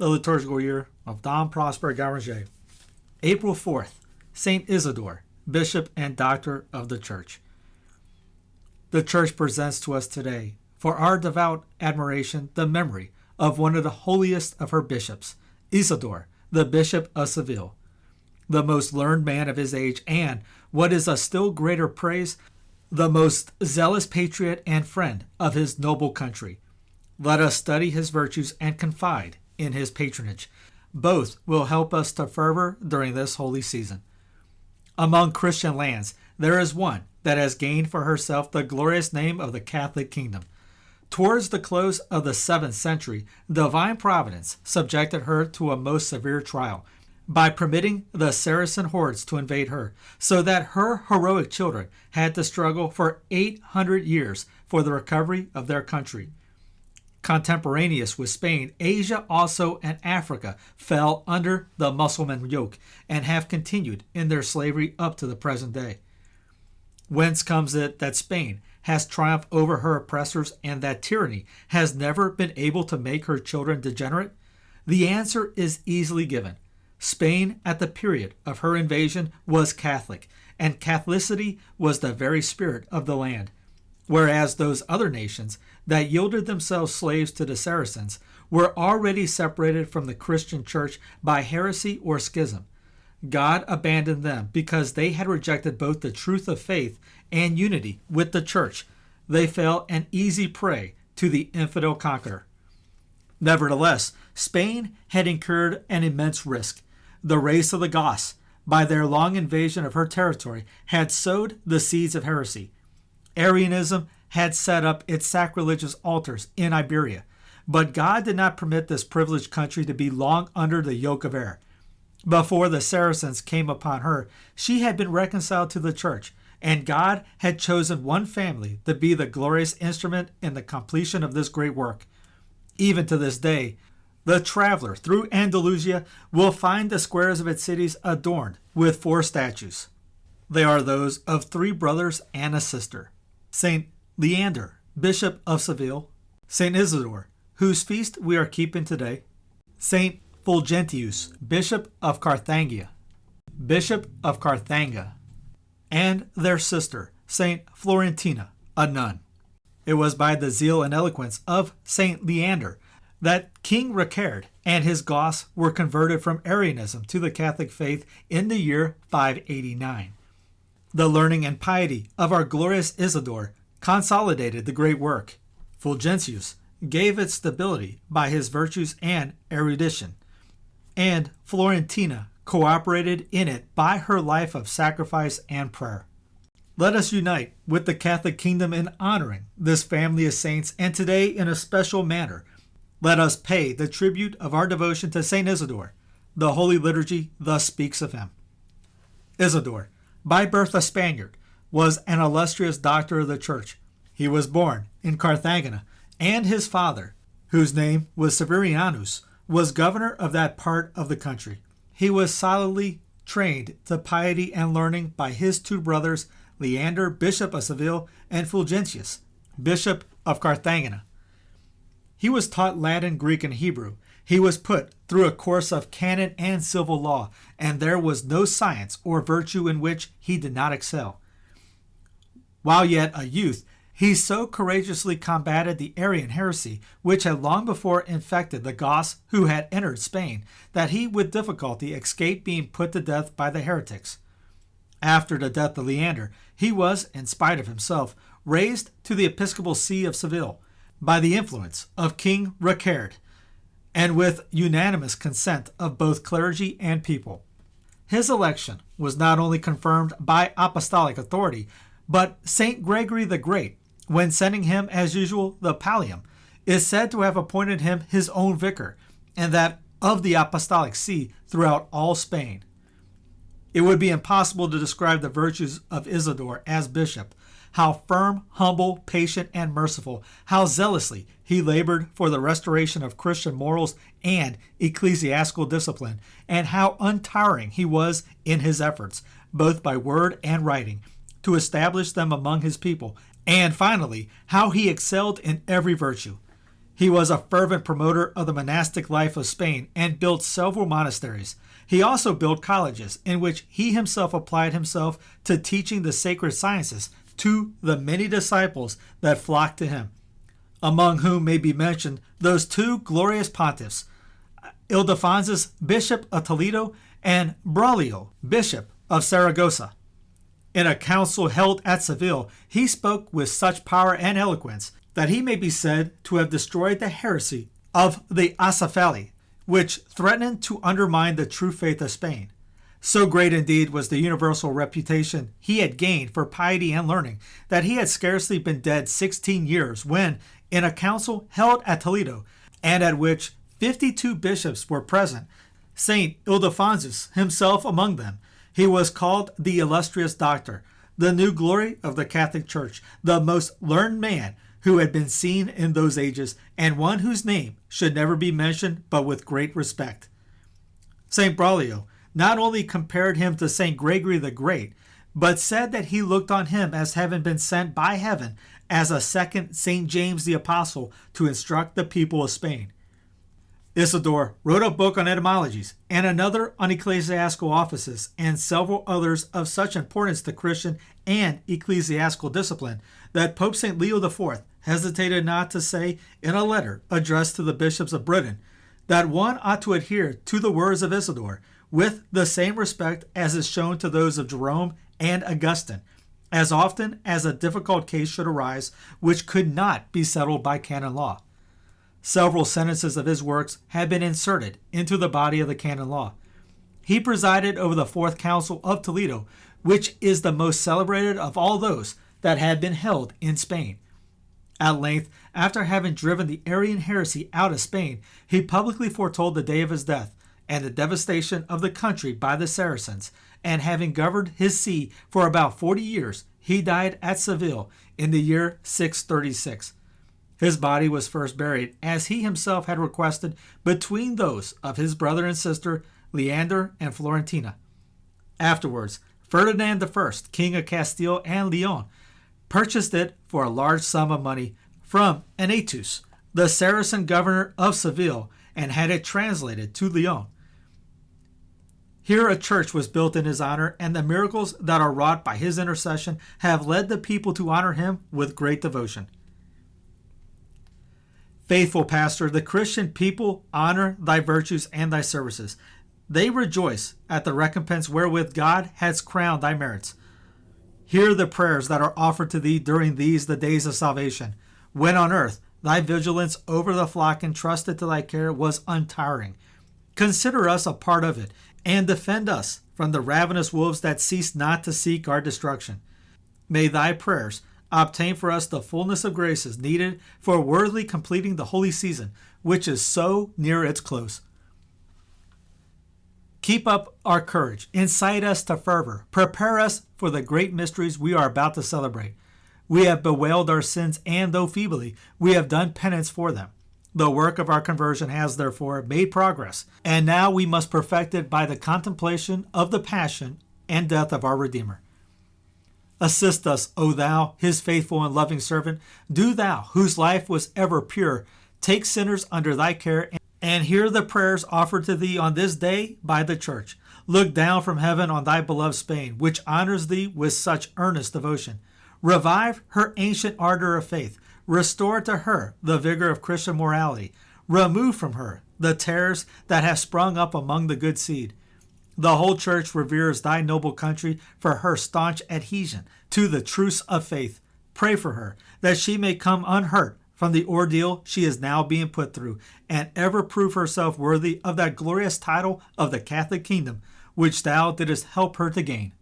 the liturgical year of Dom Prosper Guéranger. April 4th, Saint Isidore, Bishop and Doctor of the Church. The Church presents to us today, for our devout admiration, the memory of one of the holiest of her bishops, Isidore, the Bishop of Seville, the most learned man of his age, and, what is a still greater praise, the most zealous patriot and friend of his noble country. Let us study his virtues and confide in his patronage. Both will help us to fervor during this holy season. Among Christian lands, there is one that has gained for herself the glorious name of the Catholic Kingdom. Towards the close of the 7th century, divine providence subjected her to a most severe trial by permitting the Saracen hordes to invade her, so that her heroic children had to struggle for 800 years for the recovery of their country. Contemporaneous with Spain, Asia also and Africa fell under the Mussulman yoke and have continued in their slavery up to the present day. Whence comes it that Spain has triumphed over her oppressors and that tyranny has never been able to make her children degenerate? The answer is easily given. Spain, at the period of her invasion, was Catholic, and Catholicity was the very spirit of the land, whereas those other nations that yielded themselves slaves to the Saracens were already separated from the Christian church by heresy or schism. God abandoned them because they had rejected both the truth of faith and unity with the church. They fell an easy prey to the infidel conqueror. Nevertheless, Spain had incurred an immense risk. The race of the Goths, by their long invasion of her territory, had sowed the seeds of heresy. Arianism had set up its sacrilegious altars in Iberia, but God did not permit this privileged country to be long under the yoke of error. Before the Saracens came upon her, she had been reconciled to the church, and God had chosen one family to be the glorious instrument in the completion of this great work. Even to this day, the traveler through Andalusia will find the squares of its cities adorned with 4 statues. They are those of 3 brothers and a sister: Saint Leander, Bishop of Seville; Saint Isidore, whose feast we are keeping today; Saint Fulgentius, Bishop of Carthagena, and their sister, Saint Florentina, a nun. It was by the zeal and eloquence of Saint Leander that King Richard and his Goths were converted from Arianism to the Catholic faith in the year 589. The learning and piety of our glorious Isidore consolidated the great work. Fulgentius gave it stability by his virtues and erudition, and Florentina cooperated in it by her life of sacrifice and prayer. Let us unite with the Catholic Kingdom in honoring this family of saints, and today in a special manner, let us pay the tribute of our devotion to Saint Isidore. The Holy Liturgy thus speaks of him. Isidore, by birth a Spaniard, was an illustrious doctor of the Church. He was born in Carthagena, and his father, whose name was Severianus, was governor of that part of the country. He was solidly trained to piety and learning by his 2 brothers, Leander, Bishop of Seville, and Fulgentius, Bishop of Carthagena. He was taught Latin, Greek, and Hebrew. He was put through a course of canon and civil law, and there was no science or virtue in which he did not excel. While yet a youth, he so courageously combated the Arian heresy, which had long before infected the Goths who had entered Spain, that he with difficulty escaped being put to death by the heretics. After the death of Leander, he was, in spite of himself, raised to the episcopal see of Seville by the influence of King Richard, and with unanimous consent of both clergy and people. His election was not only confirmed by apostolic authority, but St. Gregory the Great, when sending him as usual the pallium, is said to have appointed him his own vicar, and that of the apostolic see throughout all Spain. It would be impossible to describe the virtues of Isidore as bishop, how firm, humble, patient, and merciful, how zealously he labored for the restoration of Christian morals and ecclesiastical discipline, and how untiring he was in his efforts, both by word and writing, to establish them among his people, and finally, how he excelled in every virtue. He was a fervent promoter of the monastic life of Spain and built several monasteries. He also built colleges in which he himself applied himself to teaching the sacred sciences to the many disciples that flocked to him, among whom may be mentioned those two glorious pontiffs, Ildefonsus, Bishop of Toledo, and Braulio, Bishop of Saragossa. In a council held at Seville, he spoke with such power and eloquence that he may be said to have destroyed the heresy of the Acephali, which threatened to undermine the true faith of Spain. So great indeed was the universal reputation he had gained for piety and learning that he had scarcely been dead 16 years when, in a council held at Toledo, and at which 52 bishops were present, Saint Ildefonsus himself among them, he was called the illustrious doctor, the new glory of the Catholic Church, the most learned man who had been seen in those ages, and one whose name should never be mentioned but with great respect. St. Braulio not only compared him to St. Gregory the Great, but said that he looked on him as having been sent by heaven as a second St. James the Apostle to instruct the people of Spain. Isidore wrote a book on etymologies and another on ecclesiastical offices and several others of such importance to Christian and ecclesiastical discipline that Pope St. Leo IV hesitated not to say in a letter addressed to the bishops of Britain that one ought to adhere to the words of Isidore with the same respect as is shown to those of Jerome and Augustine, as often as a difficult case should arise which could not be settled by canon law. Several sentences of his works have been inserted into the body of the canon law. He presided over the Fourth Council of Toledo, which is the most celebrated of all those that had been held in Spain. At length, after having driven the Arian heresy out of Spain, he publicly foretold the day of his death and the devastation of the country by the Saracens, and having governed his see for about 40 years, he died at Seville in the year 636. His body was first buried, as he himself had requested, between those of his brother and sister, Leander and Florentina. Afterwards, Ferdinand I, King of Castile and Leon, purchased it for a large sum of money from Anetus, the Saracen governor of Seville, and had it translated to Leon. Here a church was built in his honor, and the miracles that are wrought by his intercession have led the people to honor him with great devotion. Faithful pastor, the Christian people honor thy virtues and thy services. They rejoice at the recompense wherewith God has crowned thy merits. Hear the prayers that are offered to thee during these the days of salvation, when on earth thy vigilance over the flock entrusted to thy care was untiring. Consider us a part of it, and defend us from the ravenous wolves that cease not to seek our destruction. May thy prayers obtain for us the fullness of graces needed for worthily completing the holy season, which is so near its close. Keep up our courage, incite us to fervor, prepare us for the great mysteries we are about to celebrate. We have bewailed our sins, and though feebly, we have done penance for them. The work of our conversion has, therefore, made progress, and now we must perfect it by the contemplation of the passion and death of our Redeemer. Assist us, O thou, his faithful and loving servant. Do thou, whose life was ever pure, take sinners under thy care, and hear the prayers offered to thee on this day by the Church. Look down from heaven on thy beloved Spain, which honors thee with such earnest devotion. Revive her ancient ardor of faith. Restore to her the vigor of Christian morality. Remove from her the tares that have sprung up among the good seed. The whole Church reveres thy noble country for her staunch adhesion to the truths of faith. Pray for her, that she may come unhurt from the ordeal she is now being put through, and ever prove herself worthy of that glorious title of the Catholic kingdom, which thou didst help her to gain.